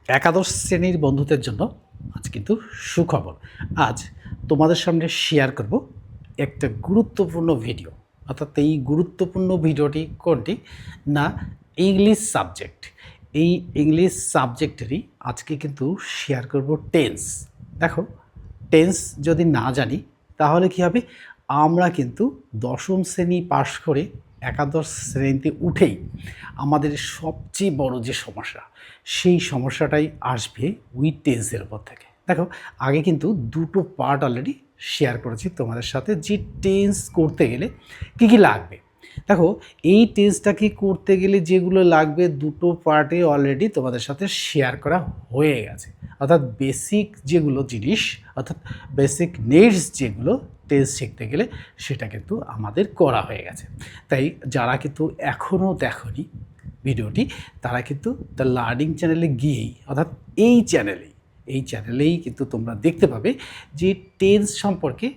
একাদশ শ্রেণীর বন্ধুদের জন্য আজ কিন্তু সুখবর। আজ তোমাদের সামনে শেয়ার করব একটা গুরুত্বপূর্ণ ভিডিও। অর্থাৎ এই গুরুত্বপূর্ণ ভিডিওটি কোনটি না, ইংলিশ সাবজেক্ট। এই ইংলিশ সাবজেক্টেরই আজকে কিন্তু শেয়ার করব টেন্স। দেখো, টেন্স যদি না জানি তাহলে কী হবে, আমরা কিন্তু দশম শ্রেণী পাশ করে একাদশ শ্রেণীতে উঠেই আমাদের সবচেয়ে বড় যে সমস্যা, সেই সমস্যাটাই আসবে ওই টেন্সের উপর থেকে। দেখো, আগে কিন্তু দুটো পার্ট অলরেডি শেয়ার করেছি তোমাদের সাথে, যে টেন্স করতে গেলে কী কী লাগবে। দেখো, এই টেন্সটাকে করতে গেলে যেগুলো লাগবে দুটো পার্টে অলরেডি তোমাদের সাথে শেয়ার করা হয়ে গেছে। অর্থাৎ বেসিক যেগুলো জিনিস, অর্থাৎ বেসিক নিডস যেগুলো টেন্স শিখতে গেলে, সেটা কিন্তু আমাদের করা হয়ে গেছে। তাই যারা কিন্তু এখনও দেখোনি ভিডিওটি, তারা কিন্তু দ্য লার্নিং চ্যানেলে গিয়েই, অর্থাৎ এই চ্যানেলেই কিন্তু তোমরা দেখতে পাবে যে টেন্স সম্পর্কে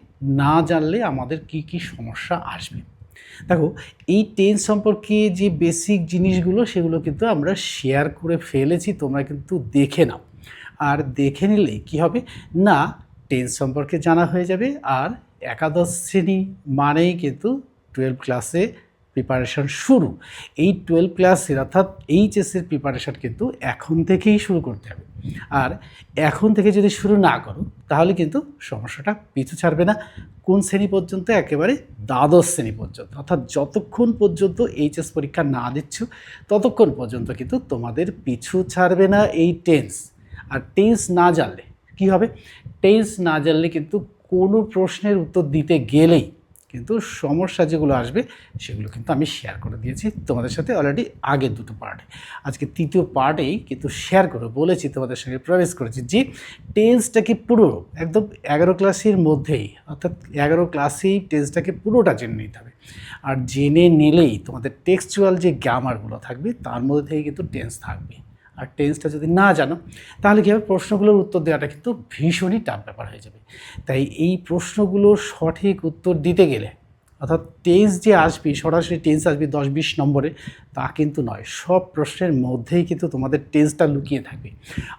না জানলে আমাদের কি কি সমস্যা আসবে। দেখো, এই টেন্স সম্পর্কে যে বেসিক জিনিসগুলো, সেগুলো কিন্তু আমরা শেয়ার করে ফেলেছি, তোমরা কিন্তু দেখে নাও। আর দেখে নিলেই কী হবে না, টেন্স সম্পর্কে জানা হয়ে যাবে। আর একাদশ শ্রেণী মানেই কিন্তু 12 ক্লাসে প্রিপারেশান শুরু। এই 12 ক্লাসের অর্থাৎ এইচএসের প্রিপারেশান কিন্তু এখন থেকেই শুরু করতে হবে। আর এখন থেকে যদি শুরু না করো তাহলে কিন্তু সমস্যাটা পিছু ছাড়বে না। কোন শ্রেণী পর্যন্ত? একেবারে দ্বাদশ শ্রেণী পর্যন্ত। অর্থাৎ যতক্ষণ পর্যন্ত এইচএস পরীক্ষা না দিচ্ছ ততক্ষণ পর্যন্ত কিন্তু তোমাদের পিছু ছাড়বে না এই টেন্স। আর টেন্স না জানলে কী হবে? টেন্স না জানলে কিন্তু কোনো প্রশ্নের উত্তর দিতে গেলেই কিন্তু সমস্যা যেগুলো আসবে সেগুলো কিন্তু আমি শেয়ার করে দিয়েছি তোমাদের সাথে অলরেডি আগের দুটো পার্টে। আজকে তৃতীয় পার্টেই কিন্তু শেয়ার করে বলেছি, তোমাদের সঙ্গে প্রবেশ করেছি যে টেন্সটাকে পুরো একদম 11 ক্লাসের মধ্যেই, অর্থাৎ 11 ক্লাসেই টেন্সটাকে পুরোটা জেনে নিতে হবে। আর জেনে নিলেই তোমাদের টেক্সচুয়াল যে গ্রামারগুলো থাকবে তার মধ্যে থেকে কিন্তু টেন্স থাকবে। আর টেন্সটা যদি না জানো তাহলে কী হবে, প্রশ্নগুলোর উত্তর দেওয়াটা কিন্তু ভীষণই টাফ ব্যাপার হয়ে যাবে। তাই এই প্রশ্নগুলোর সঠিক উত্তর দিতে গেলে, অর্থাৎ টেন্স যে আসবে, সরাসরি টেন্স আসবে 10-20 নম্বরে, তা কিন্তু নয়। সব প্রশ্নের মধ্যেই কিন্তু তোমাদের টেন্সটা লুকিয়ে থাকবে।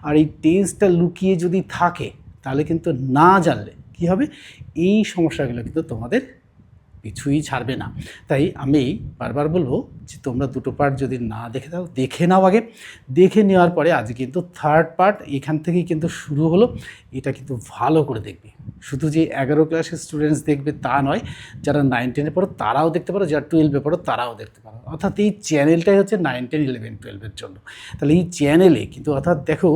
আর এই টেন্সটা লুকিয়ে যদি থাকে তাহলে কিন্তু না জানলে কী হবে, এই সমস্যাগুলো কিন্তু তোমাদের কিছুই ছাড়বে না। তাই আমি বারবার বলবো যে তোমরা দুটো পার্ট যদি না দেখে দাও, দেখে নাও আগে। দেখে নেওয়ার পরে আজ কিন্তু থার্ড পার্ট এখান থেকেই কিন্তু শুরু হলো। এটা কিন্তু ভালো করে দেখবে। শুধু যে 11 ক্লাসের স্টুডেন্টস দেখবে তা নয়, যারা 9-10-এ পড়ো তারাও দেখতে পারো, যারা 12-এ পড়ো তারাও দেখতে পারো। অর্থাৎ এই চ্যানেলটাই হচ্ছে 9-10-11-12-এর জন্য। তাহলে এই চ্যানেলে কিন্তু, অর্থাৎ দেখো,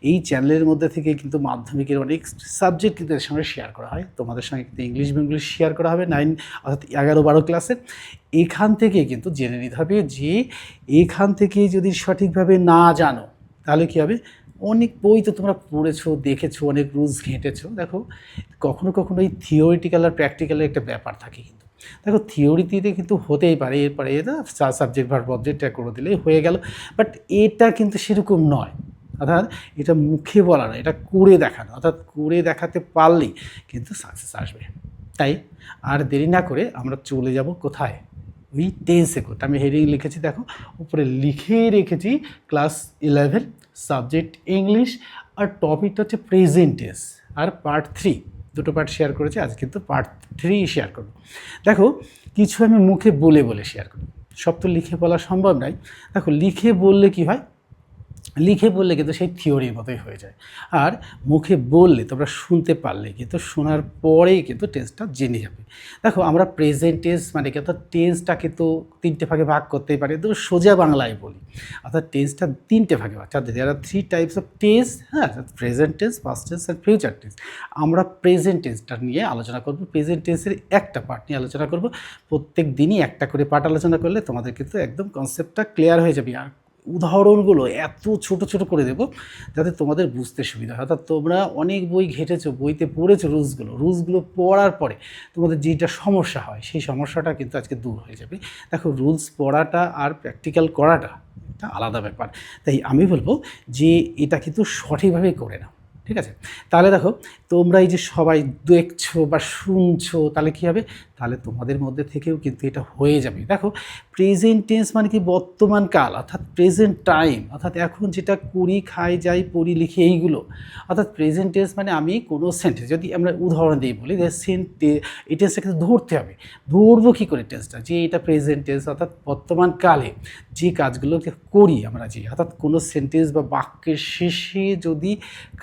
এই চ্যানেলের মধ্যে থেকে কিন্তু মাধ্যমিকের অনেক সাবজেক্ট কিন্তু এর সঙ্গে শেয়ার করা হয়। তোমাদের সঙ্গে কিন্তু ইংলিশ শেয়ার করা হবে 9 অর্থাৎ 11-12 ক্লাসের। এখান থেকে কিন্তু জেনে নিতে হবে যে এখান থেকে যদি সঠিকভাবে না জানো তাহলে কী হবে, অনেক বই তো তোমরা পড়েছো, দেখেছো, অনেক রুলস ঘেঁটেছো। দেখো, কখনো কখনো এই থিওরিটিক্যাল আর প্র্যাকটিক্যালের একটা ব্যাপার থাকে কিন্তু। দেখো, থিওরিতে কিন্তু হতেই পারে, এরপরে এটা সাবজেক্ট ভার্ব অবজেক্টটা করে দিলেই হয়ে গেল, বাট এটা কিন্তু সেরকম নয়। অর্থাৎ এটা মুখে বলা নয়, এটা করে দেখানো। অর্থাৎ করে দেখাতে পারলেই কিন্তু সাকসেস আসবে। তাই আর দেরি না করে আমরা চলে যাব কোথায়, ওই টেন্সে করতে। আমি হেডিং লিখেছি, দেখো উপরে লিখে রেখেছি ক্লাস 11 সাবজেক্ট ইংলিশ, আর টপিকটা হচ্ছে প্রেজেন্ট টেন্স। আর পার্ট 3, দুটো পার্ট শেয়ার করেছি, আজ কিন্তু পার্ট 3 শেয়ার করব। দেখো, কিছু আমি মুখে বলে বলে শেয়ার করব, সব তো লিখে বলা সম্ভব নয়। দেখো, লিখে বললে কি হয়, লিখে বললে কিন্তু সেই থিওরির মতোই হয়ে যায়। আর মুখে বললে তোমরা শুনতে পারলে কিন্তু শোনার পরেই কিন্তু টেন্সটা জেনে যাবে। দেখো, আমরা প্রেজেন্ট টেন্স মানে কি, অর্থাৎ টেন্সটাকে তো 3টে ভাগে ভাগ করতেই পারি। তো সোজা বাংলায় বলি, অর্থাৎ টেন্সটা 3টে ভাগে ভাগ। দেয়ার আর 3 টাইপস অফ টেন্স, হ্যাঁ, প্রেজেন্ট টেন্স, পাস্ট টেন্স আর ফিউচার টেন্স। আমরা প্রেজেন্ট টেন্সটা নিয়ে আলোচনা করব, প্রেজেন্ট টেন্সের একটা পার্ট নিয়ে আলোচনা করব। প্রত্যেক দিনই একটা করে পার্ট আলোচনা করলে তোমাদের কিন্তু একদম কনসেপ্টটা ক্লিয়ার হয়ে যাবে। আর উদাহরণগুলো এত ছোট ছোট করে দেবো যাতে তোমাদের বুঝতে সুবিধা হয়। অর্থাৎ তোমরা অনেক বই ঘেটেছো, বইতে পড়েছো রুলসগুলো পড়ার পরে তোমাদের যেটা সমস্যা হয় সেই সমস্যাটা কিন্তু আজকে দূর হয়ে যাবে। দেখো, রুলস পড়াটা আর প্র্যাকটিক্যাল করাটা একটা আলাদা ব্যাপার। তাই আমি বলবো যে এটা কিন্তু সঠিকভাবে করে নাও, ঠিক আছে? তাহলে দেখো, তোমরা এই যে সবাই দেখছো বা শুনছো, তাহলে কী হবে, তাহলে তোমাদের মধ্যে থেকেও কিন্তু এটা হয়ে যাবে। দেখো প্রেজেন্ট টেন্স মানে কি বর্তমান কাল, অর্থাৎ প্রেজেন্ট টাইম, অর্থাৎ এখন যেটা করি, খাই, যাই, পড়ি, লিখি, এইগুলো। অর্থাৎ প্রেজেন্ট টেন্স মানে আমি কোনো সেন্টেন্স, যদি আমরা উদাহরণ দিয়ে বলি যে এই টেন্সটা কিন্তু ধরতে হবে। ধরবো কী করে টেন্সটা, যে এটা প্রেজেন্ট টেন্স অর্থাৎ বর্তমান কালে যে কাজগুলোকে করি আমরা, যে অর্থাৎ কোনো সেন্টেন্স বা বাক্যের শেষে যদি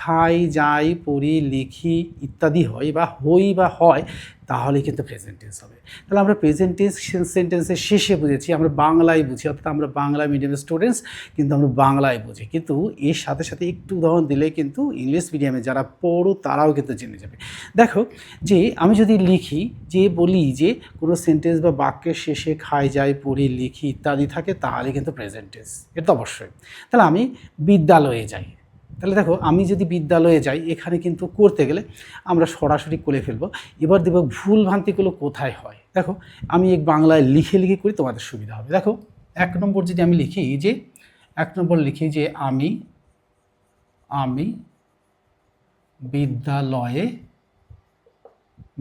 খাই, যাই, পড়ি, লিখি ইত্যাদি হয় বা হই বা হয়, তাহলে কিন্তু প্রেজেন্ট টেন্স হবে। তাহলে আমরা প্রেজেন্ট টেন্স সেন্টেন্সের শেষে বুঝেছি, আমরা বাংলায় বুঝি, অর্থাৎ আমরা বাংলা মিডিয়ামের স্টুডেন্টস, কিন্তু আমরা বাংলায় বুঝি। কিন্তু এর সাথে সাথে একটু উদাহরণ দিলে কিন্তু ইংলিশ মিডিয়ামে যারা পড়ো তারাও কিন্তু জেনে যাবে। দেখো যে আমি যদি লিখি, যে বলি যে কোনো সেন্টেন্স বা বাক্যের শেষে খাই, যাই, পড়ি, লিখি ইত্যাদি থাকে, তাহলে কিন্তু প্রেজেন্ট টেন্স, এটা তো অবশ্যই। তাহলে আমি বিদ্যালয়ে যাই, তাহলে দেখো আমি যদি বিদ্যালয়ে যাই, এখানে কিন্তু করতে গেলে আমরা সরাসরি করে ফেলবো। এবার দেখব ভুল ভ্রান্তিগুলো কোথায় হয়। দেখো আমি এক বাংলায় লিখে লিখে করি, তোমাদের সুবিধা হবে। দেখো 1 নম্বর যদি আমি লিখি, যে 1 নম্বর লিখি যে আমি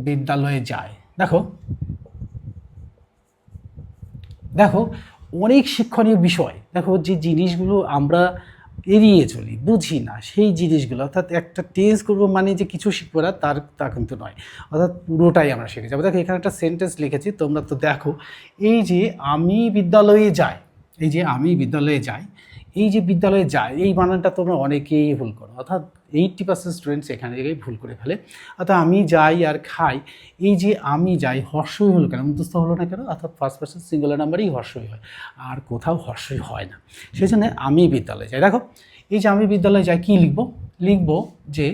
বিদ্যালয়ে যাই। দেখো দেখো অনেক শিক্ষণীয় বিষয়, দেখো যে জিনিসগুলো আমরা এড়িয়ে চলি, বুঝি না, সেই জিনিসগুলো, অর্থাৎ একটা টেন্স করবো মানে যে কিছু শিখবো না, তা কিন্তু নয়, অর্থাৎ পুরোটাই আমরা শিখে যাবো। দেখো এখানে একটা সেন্টেন্স লিখেছি, তোমরা তো দেখো, এই যে আমি বিদ্যালয়ে যাই, এই যে আমি বিদ্যালয়ে যাই, এই যে বিদ্যালয়ে যায়, এই বানানটা তোমরা অনেকেই ভুল করো, অর্থাৎ 80% স্টুডেন্টস এখানে জায়গায় ভুল করে ফেলে। অর্থাৎ আমি যাই আর খাই, এই যে আমি যাই হর্ষই হলো কেন, মুখস্থ হলো না কেন, অর্থাৎ ফার্স্ট পারসন সিঙ্গুলার নাম্বারেই হর্ষই হয়, আর কোথাও হর্ষই হয় না। সেই জন্য আমি বিদ্যালয়ে যাই। দেখো এই যে আমি বিদ্যালয়ে যাই, কী লিখবো, লিখবো যে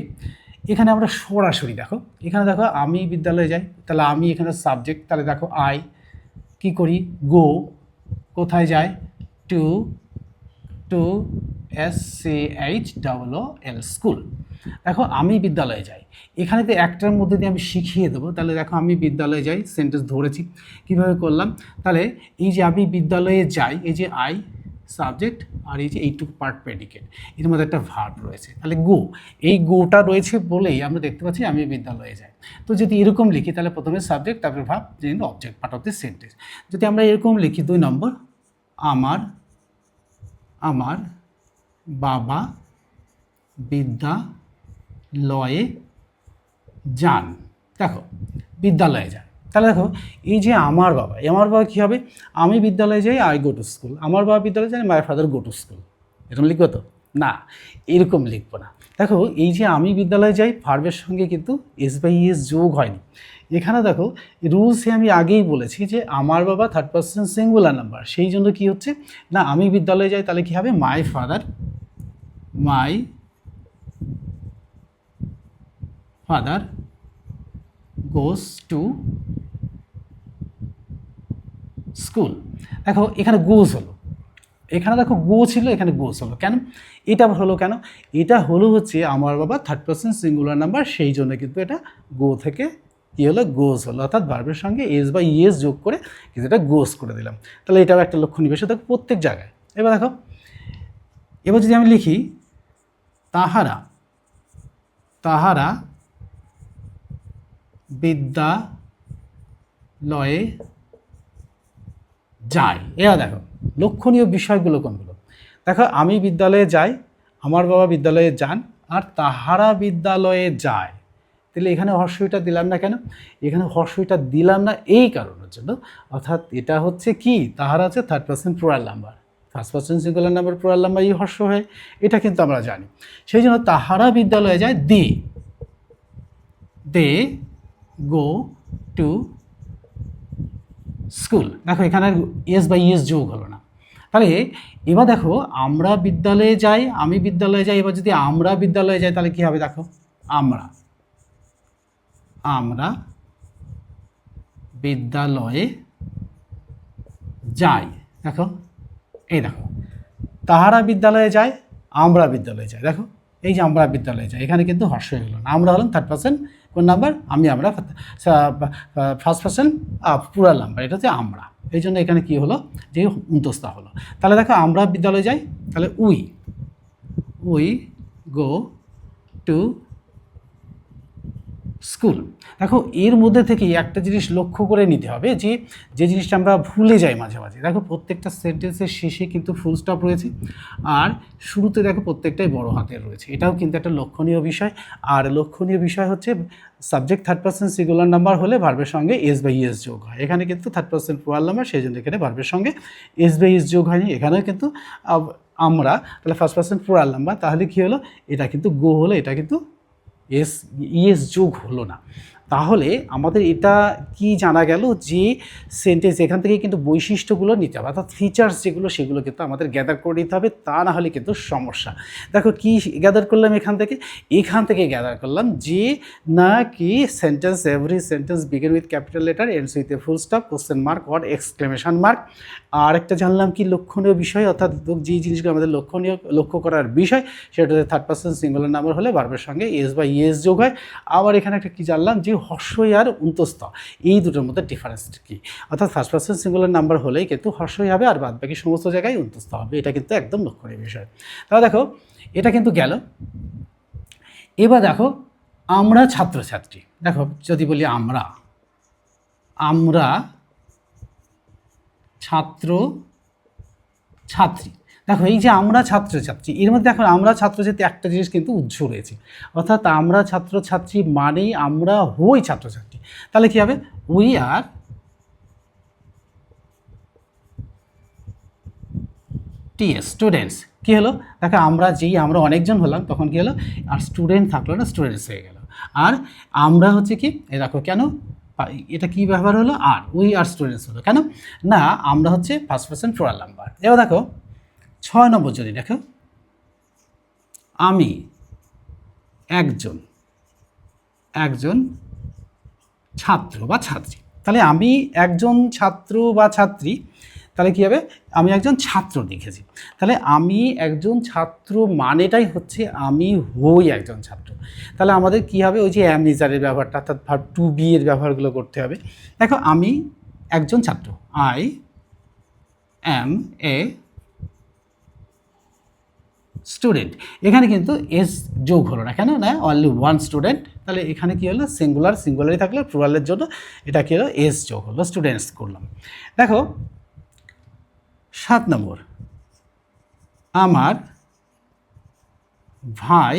এখানে আমরা সরাসরি, দেখো এখানে দেখো আমি বিদ্যালয়ে যাই, তাহলে আমি এখানে সাবজেক্ট, তাহলে দেখো আই কী করি, গো, কোথায় যায়, টু SCHOOL, স্কুল। দেখো আমি বিদ্যালয়ে যাই, এখানে তো একটার মধ্যে দিয়ে আমি শিখিয়ে দেবো। তাহলে দেখো আমি বিদ্যালয়ে যাই, সেন্টেন্স ধরেছি, কীভাবে করলাম, তাহলে এই যে আমি বিদ্যালয়ে যাই, এই যে আই সাবজেক্ট, আর এই যে এইটুকু পার্ট প্রেডিকেট, এর মধ্যে একটা ভার্ব রয়েছে, তাহলে গো, এই গোটা রয়েছে বলেই আমরা দেখতে পাচ্ছি আমি বিদ্যালয়ে যাই। তো যদি এরকম লিখি, তাহলে প্রথমে সাবজেক্ট, তারপরে ভার্ব, যেন object, part of the sentence. যদি আমরা এরকম লিখি, 2 নম্বর, আমার বাবা বিদ্যালয়ে যান। দেখো বিদ্যালয়ে যান, তাহলে দেখো এই যে আমার বাবা কী হবে, আমি বিদ্যালয়ে যাই, আই গো টু স্কুল, আমার বাবা বিদ্যালয়ে যান, my father go to school. এরকম লিখবো তো না, এরকম লিখবো না। দেখো এই যে আমি বিদ্যালয়ে যাই, ভার্বের সঙ্গে কিন্তু S/ES যোগ হয়নি। এখানে দেখো রুলসে আমি আগেই বলেছি যে আমার বাবা থার্ড পারসন সিঙ্গুলার নাম্বার, সেই জন্য কি হচ্ছে না, আমি বিদ্যালয়ে যাই, তাহলে কি হবে, my father goes to school. দেখো এখানে গোস হলো, এখানে দেখো গো ছিল, এখানে গোস হলো কেন, এটা হলো কেন, এটা হলো হচ্ছে আমার বাবা থার্ড পারসন সিঙ্গুলার নাম্বার, সেই জন্য কিন্তু এটা গো থেকে কী হলো, গোস হলো, অর্থাৎ ভার্বের সঙ্গে S/ES যোগ করে কিন্তু এটা গোস করে দিলাম। তাহলে এটাও একটা লক্ষণীয় বিষয়, দেখো প্রত্যেক জায়গায়। এবার দেখো, এবার যদি আমি লিখি তাহারা বিদ্যালয়ে যায়। এবার দেখো লক্ষণীয় বিষয়গুলো কোনগুলো, দেখো আমি বিদ্যালয়ে যাই, আমার বাবা বিদ্যালয়ে যান, আর তাহারা বিদ্যালয়ে যায়। তাহলে এখানে হর্ষইটা দিলাম না কেন, এখানে হর্ষইটা দিলাম না এই কারণের জন্য, অর্থাৎ এটা হচ্ছে কি, তাহারা হচ্ছে third person plural number, first person singular number plural number এই হর্ষ হয়, এটা কিন্তু আমরা জানি। সেই জন্য তাহারা বিদ্যালয়ে যায়, দে গো টু স্কুল। দেখো এখানে S/ES যোগ হলো না। তাহলে এবার দেখো আমরা বিদ্যালয়ে যাই, আমি বিদ্যালয়ে যাই, এবার যদি আমরা বিদ্যালয়ে যাই, তাহলে কী হবে, দেখো আমরা বিদ্যালয়ে যাই। দেখো এই দেখো তাহারা বিদ্যালয়ে যায়, আমরা বিদ্যালয়ে যাই, দেখো এই যে আমরা বিদ্যালয়ে যাই, এখানে কিন্তু হর্ষ হয়ে গেল না, আমরা হলাম থার্ড পারসন কোন নাম্বার, আমরা ফার্স্ট পারসন প্লুরাল নাম্বার, এটা হচ্ছে আমরা, এই জন্য এখানে কি হলো, যে উন্তস্তা হলো। তাহলে দেখো আমরা বিদ্যালয়ে যাই, তাহলে উই গো টু স্কুল। দেখো এর মধ্যে থেকে একটা জিনিস লক্ষ্য করে নিতে হবে যে যে জিনিসটা আমরা ভুলে যাই মাঝে মাঝে, দেখো প্রত্যেকটা সেন্টেন্সের শেষে কিন্তু ফুল স্টপ রয়েছে, আর শুরুতে দেখো প্রত্যেকটাই বড় হাতের রয়েছে। এটাও কিন্তু একটা লক্ষণীয় বিষয়। আর লক্ষণীয় বিষয় হচ্ছে subject third person singular number হলে ভার্বের সঙ্গে এস বাই এস যোগ হয়। এখানে কিন্তু থার্ড পারসন প্লুরাল নাম্বার, সেই জন্য এখানে ভার্বের সঙ্গে এস বাই এস যোগ হয়নি। এখানেও কিন্তু আমরা তাহলে ফার্স্ট পারসন প্লুরাল নাম্বার, তাহলে কী হলো, এটা কিন্তু গো হলো, এটা কিন্তু ইএস যোগ হলো না। তাহলে আমাদের এটা কি জানা গেল যে সেন্টেন্স এখান থেকে কিন্তু বৈশিষ্ট্যগুলো নিতে হবে, অর্থাৎ ফিচার্স যেগুলো সেগুলো কিন্তু আমাদের গ্যাদার করে নিতে হবে, তা না হলে কিন্তু সমস্যা। দেখো কি গ্যাদার করলাম এখান থেকে গ্যাদার করলাম যে না কি sentence, every sentence begin with capital letter, ends with a full stop, question mark or exclamation mark. আর একটা জানলাম কি লক্ষণীয় বিষয়, অর্থাৎ যে জিনিসগুলো আমাদের লক্ষ্য করার বিষয় সেটা হচ্ছে থার্ড পারসন সিঙ্গুলার নাম্বার হলে ভার্বের সঙ্গে এস বা ইএস যোগ হয়। আবার এখানে একটা কি জানলাম যে হর্ষই আর অন্তস্থ, এই দুটোর মধ্যে ডিফারেন্স কী, অর্থাৎ ফার্স্ট পারসন সিঙ্গুলার নাম্বার হলেই কিন্তু হর্ষই হবে আর বাদ বাকি সমস্ত জায়গায় অন্তস্থ হবে। এটা কিন্তু একদম লক্ষণীয় বিষয়। তাহলে দেখো এটা কিন্তু গেল। এবার দেখো আমরা ছাত্রছাত্রী, দেখো যদি বলি আমরা ছাত্র ছাত্রী, দেখো এই যে আমরা ছাত্রছাত্রী, এর মধ্যে দেখো আমরা ছাত্রছাত্রী একটা জিনিস কিন্তু উজ্জ্ব রয়েছে, অর্থাৎ আমরা ছাত্রছাত্রী মানেই আমরা হই ছাত্রছাত্রী। তাহলে কী হবে, উই আর স্টুডেন্টস। কী হলো, দেখো আমরা অনেকজন হলাম তখন কী হলো, আর স্টুডেন্ট থাকলো না, স্টুডেন্টস হয়ে গেল। আর আমরা হচ্ছে কি, দেখো কেন এটা কি ব্যবহার হলো, আর উই আর স্টুডেন্টস হলো কেন না, আমরা হচ্ছে ফার্স্ট পারসন প্লুরাল নাম্বার। এবার দেখো 6 নম্বর যদি দেখো, আমি একজন ছাত্র বা ছাত্রী, তাহলে আমি একজন ছাত্র বা ছাত্রী, তাহলে কী হবে, আমি একজন ছাত্র লিখেছি। তাহলে আমি একজন ছাত্র মানেটাই হচ্ছে আমি হই একজন ছাত্র। তাহলে আমাদের কী হবে, ওই যে অ্যাম ইজারের ব্যবহারটা, অর্থাৎ ভার্ব টু বি এর ব্যবহারগুলো করতে হবে। দেখো আমি একজন ছাত্র, আই অ্যাম এ স্টুডেন্ট, এখানে কিন্তু এস যোগ হলো না, কেন না অনলি ওয়ান স্টুডেন্ট। তাহলে এখানে কী হলো, সিঙ্গুলারই থাকলে প্লুরালের জন্য এটা কী হলো, এস যোগ হলো, স্টুডেন্টস করলাম। দেখো 7 নম্বর, আমার ভাই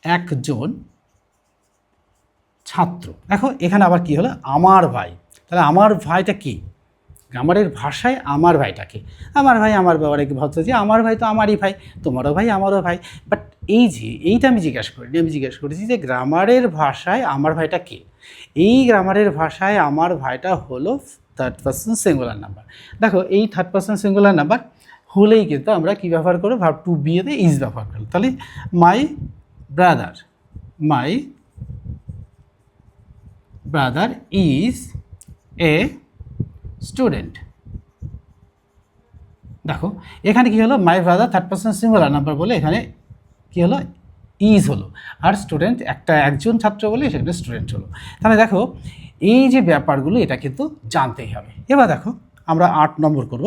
একজন ছাত্র। দেখো এখানে আবার কি হলো, আমার ভাই, তাহলে আমার ভাইটা কি, গ্রামারের ভাষায় আমার ভাইটাকে, আমার ভাই আমার ব্যাপারে কি ভাবছে যে আমার ভাই তো আমারই ভাই, তোমারও ভাই আমারও ভাই। বাট এই যে এইটা আমি জিজ্ঞাসা করিনি, আমি জিজ্ঞাসা করেছি যে গ্রামারের ভাষায় আমার ভাইটা কে। এই গ্রামারের ভাষায় আমার ভাইটা হলো থার্ড পারসন সিঙ্গুলার নাম্বার। দেখো এই থার্ড পারসন সিঙ্গুলার নাম্বার হলেই কিন্তু আমরা কী ব্যবহার করবো, ভার্ব টু বি এতে ইজ ব্যবহার করবো। তাহলে my brother is a student. দেখো এখানে কি হলো, my brother third person singular number বলে এখানে কি হলো, ইজ হলো, আর স্টুডেন্ট একজন ছাত্র বলে সেখানে স্টুডেন্ট হলো। তাহলে দেখো এই যে ব্যাপারগুলো এটা কিন্তু জানতেই হবে। এবার দেখো আমরা 8 নম্বর করব।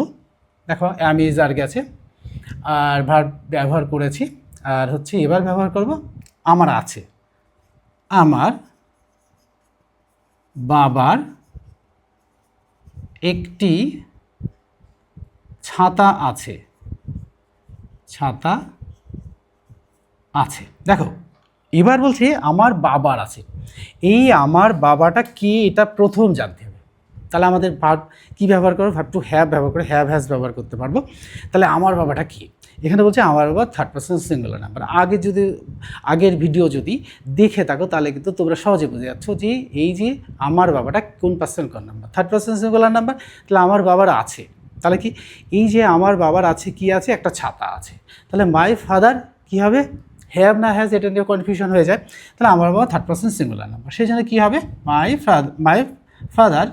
দেখো অ্যাম ইজ আর গেছে, আর ভার্ব ব্যবহার করেছি, আর হচ্ছে এবার ব্যবহার করব আমার আছে, আমার বাবার একটি ছাতা আছে, দেখো এবার বলছে আমার বাবার আছে, এই আমার বাবাটা কে এটা প্রথম জানতে হবে। তাহলে আমাদের ভার্ব কী ব্যবহার করবো, ভার্ব টু হ্যাভ ব্যবহার করে হ্যাভ হ্যাজ ব্যবহার করতে পারবো। তাহলে আমার বাবাটা কে, এখানে বলছে আমার বাবা থার্ড পারসন সিঙ্গুলার নাম্বার। আগের ভিডিও যদি দেখে থাকো তাহলে কিন্তু তোমরা সহজে বুঝে যাচ্ছ যে এই যে আমার বাবাটা কোন পার্সন কোন number, third person singular number. তাহলে আমার বাবার আছে, তাহলে কি এই যে আমার বাবার আছে কি আছে, একটা ছাতা আছে। তাহলে মাই ফাদার কী হবে, হ্যাভ না হ্যাজ, এটা নিয়ে কনফিউশন হয়ে যায়। তাহলে আমার বাবা থার্ড পারসন সিঙ্গুলার নাম্বার, সেই জন্য কী হবে, my father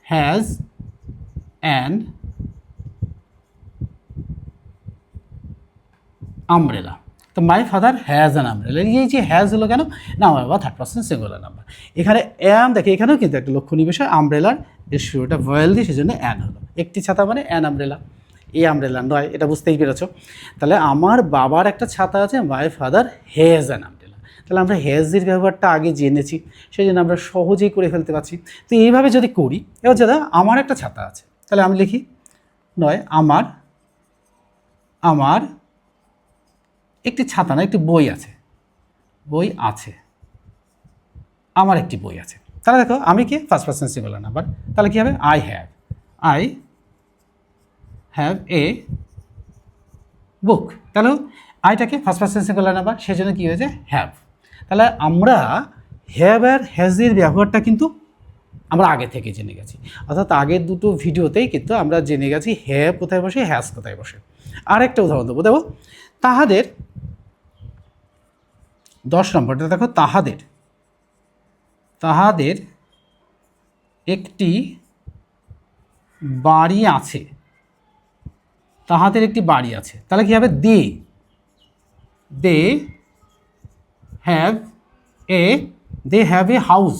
has an umbrella. তো my father has an umbrella, এই যে হ্যাজ হলো কেন না, আমার বাবা থার্ড পারসন সিঙ্গুলার নাম্বার। এখানে অ্যাম দেখে, এখানেও কিন্তু একটা লক্ষণীয় বিষয়, আমব্রেলার এর শুরুটা ভয়েল দিয়ে, সেজন্য অ্যান হলো, একটি ছাতা মানে অ্যান আমব্রেলা। এই আমব্রেলা নয়, এটা বুঝতেই পেরেছো। তাহলে আমার বাবার একটা ছাতা আছে, মাই ফাদার হ্যাজ অ্যান আমব্রেলা। তাহলে আমরা হ্যাজের ব্যবহারটা আগে জেনেছি, সেই জন্য আমরা সহজেই করে ফেলতে পারছি। তো এইভাবে যদি করি, এবার দাদা আমার একটা ছাতা আছে, তাহলে আমি লিখি নয় আমার আমার একটি ছাতা না, একটি বই আছে, বই আছে, আমার একটি বই আছে। তাহলে দেখো আমি কি ফার্স্ট পারসন সিঙ্গুলার নাম্বার, তাহলে কী হবে আই হ্যাভ এ বুক। তাহলে আইটাকে ফার্স্ট পারসন সিঙ্গুলার নাম্বার, সেই জন্য কী হয়েছে হ্যাভ। তাহলে আমরা হ্যাভ আর হ্যাজের ব্যবহারটা কিন্তু আমরা আগে থেকে জেনে গেছি, অর্থাৎ আগের দুটো ভিডিওতেই কিন্তু আমরা জেনে গেছি হ্যাভ কোথায় বসে, হ্যাজ কোথায় বসে। আরেকটা উদাহরণ দেবো, দেখো তাহাদের 10 নম্বরটা দেখো, তাহাদের একটি বাড়ি আছে, তাহাদের একটি বাড়ি আছে। তাহলে কী হবে they have a house,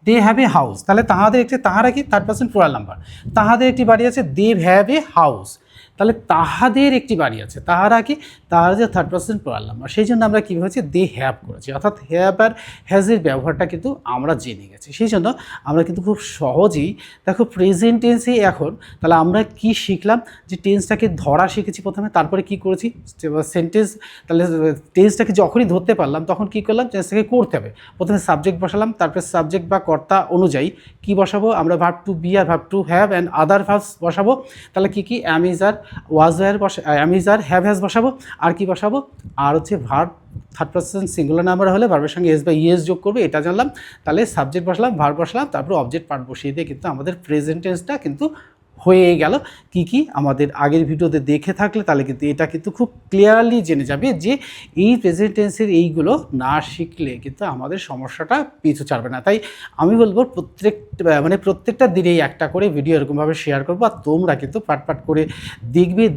they have a house. তাহলে তাহাদের একটি, তাহারা কি থার্ড পারসন প্লুরাল নাম্বার, তাহাদের একটি বাড়ি আছে, দে হ্যাভ এ হাউস। তাহলে তাহাদের একটি বাড়ি আছে, তাহারা কি, তাহারা যে থার্ড পারসন প্লুরাল নাম্বার, সেই জন্য আমরা কী হয়েছে দে হ্যাভ করেছি, অর্থাৎ হ্যাভ আর হ্যাজের ব্যবহারটা কিন্তু আমরা জেনে গেছি। সেই জন্য আমরা কিন্তু খুব সহজেই দেখো প্রেজেন্ট টেন্সে এখন, তাহলে আমরা কি শিখলাম যে টেন্সটাকে ধরা শিখেছি প্রথমে, তারপরে কি করেছি সেন্টেন্স, তাহলে টেন্সটাকে যখনই ধরতে পারলাম তখন কি করলাম, টেন্সটাকে করতে হবে। প্রথমে সাবজেক্ট বসালাম, তারপরে সাবজেক্ট বা কর্তা অনুযায়ী কি বসাবো আমরা, ভার্ব টু বি আর verb to have and other verbs বসাবো। তাহলে কি am is are was were am is are have has বসাবো, আর কি বসাবো, আর হচ্ছে verb third person singular number হলে ভার্বের সঙ্গে এস বা ইএস যোগ করবে, এটা জানলাম। তাহলে সাবজেক্ট বসালাম, ভার্ব বসালাম, তারপর অবজেক্ট পার্ট বসিয়ে দিয়ে কিন্তু আমাদের প্রেজেন্ট টেন্সটা কিন্তু হয়ে গেল। কি আমাদের আগের ভিডিওতে দেখে থাকলে তাহলে কিন্তু এটা কিন্তু খুব ক্লিয়ারলি জেনে যাবে যে এই প্রেজেন্ট টেন্সের এইগুলো না শিখলে কিন্তু আমাদের সমস্যাটা পিছু ছাড়বে না। তাই আমি বলবো প্রত্যেকটা দিনেই একটা করে ভিডিও এরকমভাবে শেয়ার করবো, আর তোমরা কিন্তু পাট করে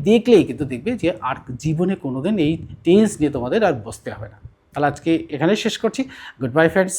দেখলেই কিন্তু দেখবে যে আর জীবনে কোনোদিন এই টেন্স নিয়ে তোমাদের আর বসতে হবে না। তাহলে আজকে এখানেই শেষ করছি। Good bye friends.